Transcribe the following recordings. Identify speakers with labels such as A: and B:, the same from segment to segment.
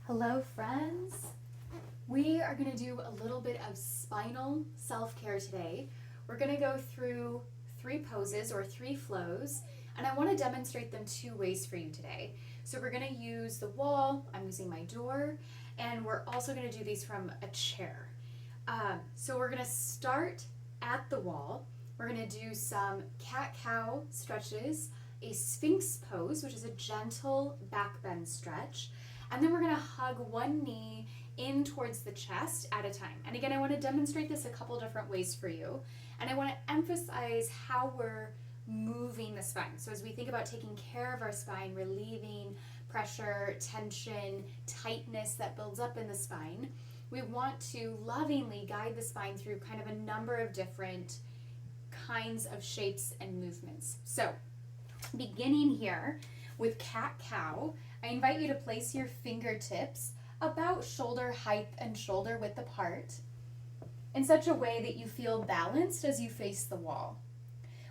A: Hello, friends. We are going to do a little bit of spinal self-care today. We're going to go through 3 poses or 3 flows, and I want to demonstrate them 2 ways for you today. So we're going to use the wall, I'm using my door, and we're also going to do these from a chair. So we're going to start at the wall. We're going to do some cat-cow stretches, a sphinx pose, which is a gentle back bend stretch, and then we're going to hug one knee in towards the chest at a time. And again, I want to demonstrate this a couple different ways for you, and I want to emphasize how we're moving the spine. So as we think about taking care of our spine, relieving pressure, tension, tightness that builds up in the spine, we want to lovingly guide the spine through kind of a number of different kinds of shapes and movements. So beginning here with cat-cow, I invite you to place your fingertips about shoulder height and shoulder width apart in such a way that you feel balanced as you face the wall.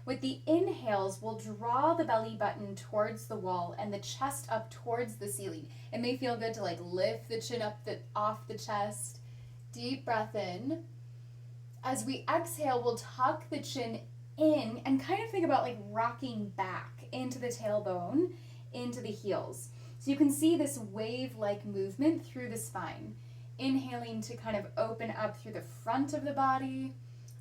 A: With the inhales, we'll draw the belly button towards the wall and the chest up towards the ceiling. It may feel good to lift the chin up off the chest. Deep breath in. As we exhale, we'll tuck the chin in and kind of think about rocking back into the tailbone, into the heels. So you can see this wave-like movement through the spine. Inhaling to kind of open up through the front of the body,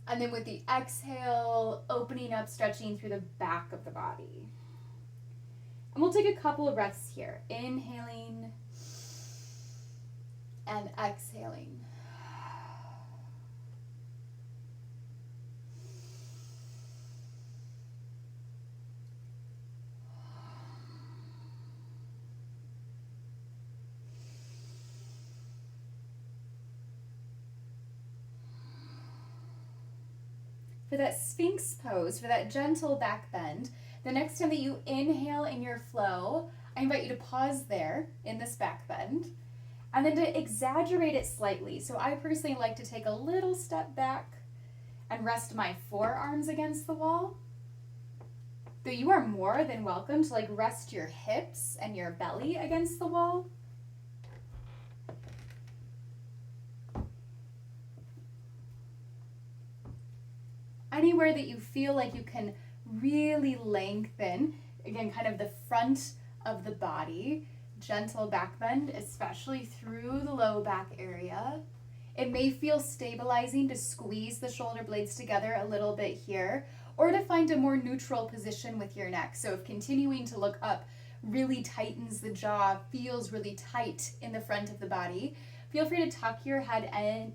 A: and then with the exhale, opening up, stretching through the back of the body. And we'll take a couple of breaths here. Inhaling and exhaling. For that sphinx pose, for that gentle back bend, the next time that you inhale in your flow, I invite you to pause there in this back bend, and then to exaggerate it slightly. So I personally like to take a little step back and rest my forearms against the wall. Though you are more than welcome to rest your hips and your belly against the wall. Anywhere that you feel like you can really lengthen, again, kind of the front of the body, gentle back bend, especially through the low back area. It may feel stabilizing to squeeze the shoulder blades together a little bit here, or to find a more neutral position with your neck. So if continuing to look up really tightens the jaw, feels really tight in the front of the body, feel free to tuck your head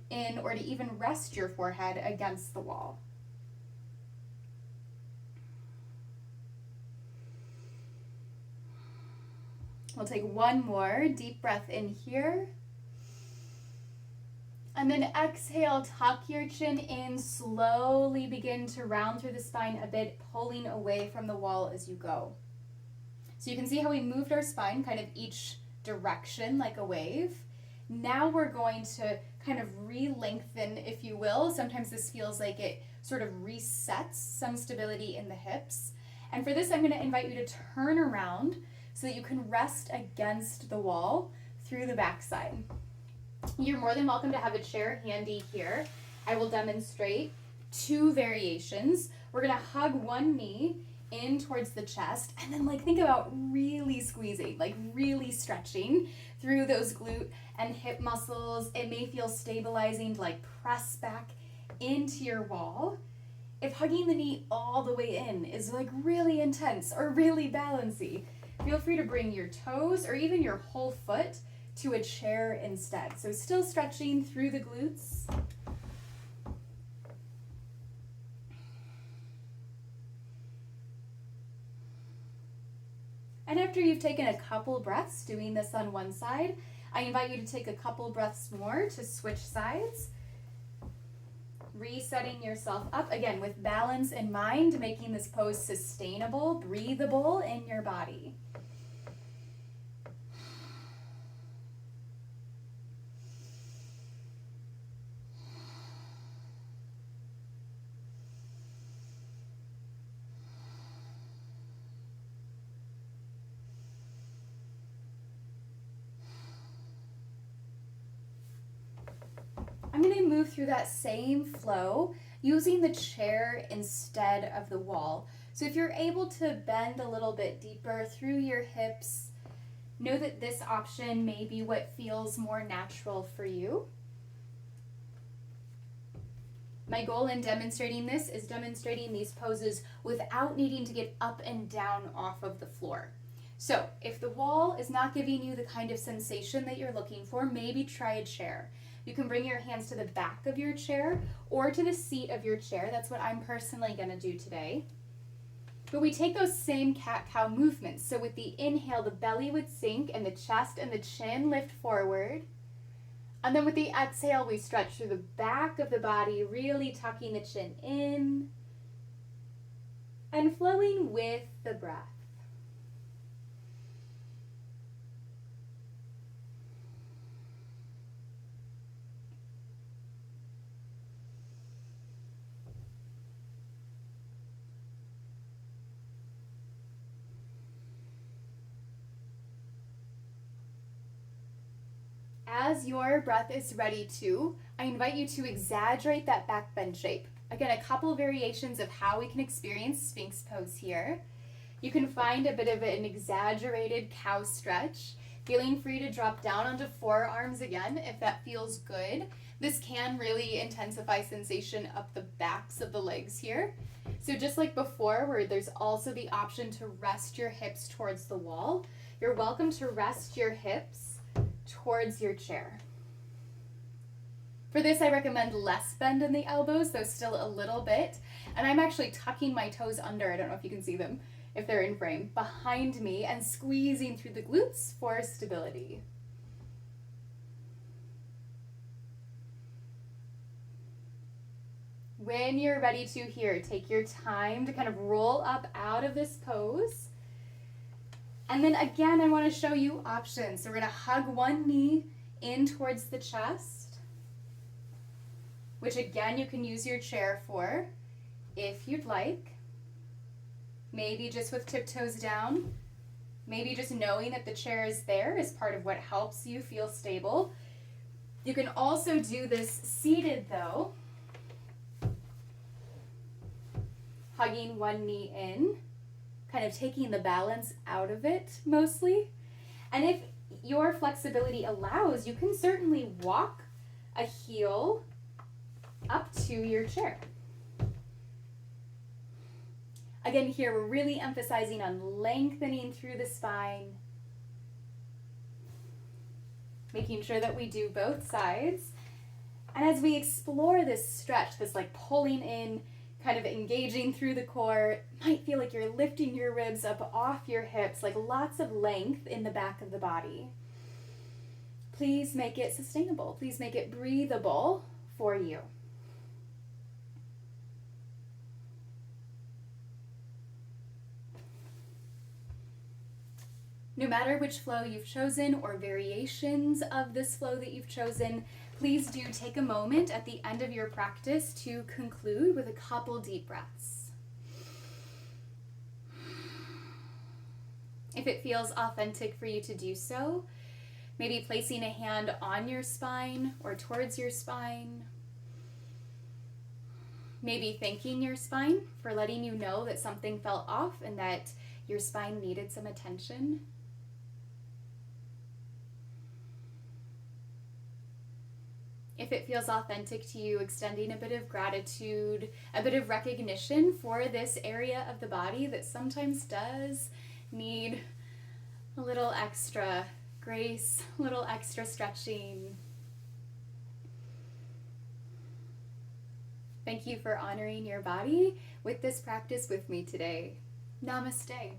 A: in or to even rest your forehead against the wall. We'll take one more deep breath in here. And then exhale, tuck your chin in, slowly begin to round through the spine a bit, pulling away from the wall as you go. So you can see how we moved our spine kind of each direction like a wave. Now we're going to kind of re-lengthen, if you will. Sometimes this feels like it sort of resets some stability in the hips. And for this, I'm going to invite you to turn around so that you can rest against the wall through the backside. You're more than welcome to have a chair handy here. I will demonstrate 2 variations. We're gonna hug one knee in towards the chest, and then think about really squeezing, really stretching through those glute and hip muscles. It may feel stabilizing to press back into your wall. If hugging the knee all the way in is really intense or really balancy, feel free to bring your toes or even your whole foot to a chair instead. So still stretching through the glutes. And after you've taken a couple breaths doing this on one side, I invite you to take a couple breaths more to switch sides. Resetting yourself up, again, with balance in mind, making this pose sustainable, breathable in your body. move through that same flow using the chair instead of the wall. So if you're able to bend a little bit deeper through your hips, know that this option may be what feels more natural for you. My goal in demonstrating this is demonstrating these poses without needing to get up and down off of the floor. So if the wall is not giving you the kind of sensation that you're looking for, maybe try a chair. You can bring your hands to the back of your chair or to the seat of your chair. That's what I'm personally going to do today. But we take those same cat-cow movements. So with the inhale, the belly would sink and the chest and the chin lift forward. And then with the exhale, we stretch through the back of the body, really tucking the chin in and flowing with the breath. As your breath is ready to, I invite you to exaggerate that back bend shape. Again, a couple variations of how we can experience Sphinx pose here. You can find a bit of an exaggerated cow stretch, feeling free to drop down onto forearms again if that feels good. This can really intensify sensation up the backs of the legs here. So just like before, where there's also the option to rest your hips towards the wall, you're welcome to rest your hips towards your chair. For this, I recommend less bend in the elbows, though still a little bit. And I'm actually tucking my toes under, I don't know if you can see them, if they're in frame, behind me and squeezing through the glutes for stability. When you're ready to here, take your time to kind of roll up out of this pose. And then again, I want to show you options. So we're going to hug one knee in towards the chest, which again, you can use your chair for if you'd like. Maybe just with tiptoes down. Maybe just knowing that the chair is there is part of what helps you feel stable. You can also do this seated though, hugging one knee in, kind of taking the balance out of it mostly. And if your flexibility allows, you can certainly walk a heel up to your chair. Again, here we're really emphasizing on lengthening through the spine, making sure that we do both sides. And as we explore this stretch, this like pulling in, kind of engaging through the core, it might feel like you're lifting your ribs up off your hips, like lots of length in the back of the body. Please make it sustainable. Please make it breathable for you. No matter which flow you've chosen or variations of this flow that you've chosen, please do take a moment at the end of your practice to conclude with a couple deep breaths. If it feels authentic for you to do so, maybe placing a hand on your spine or towards your spine. Maybe thanking your spine for letting you know that something felt off and that your spine needed some attention. If it feels authentic to you, extending a bit of gratitude, a bit of recognition for this area of the body that sometimes does need a little extra grace, a little extra stretching. Thank you for honoring your body with this practice with me today. Namaste.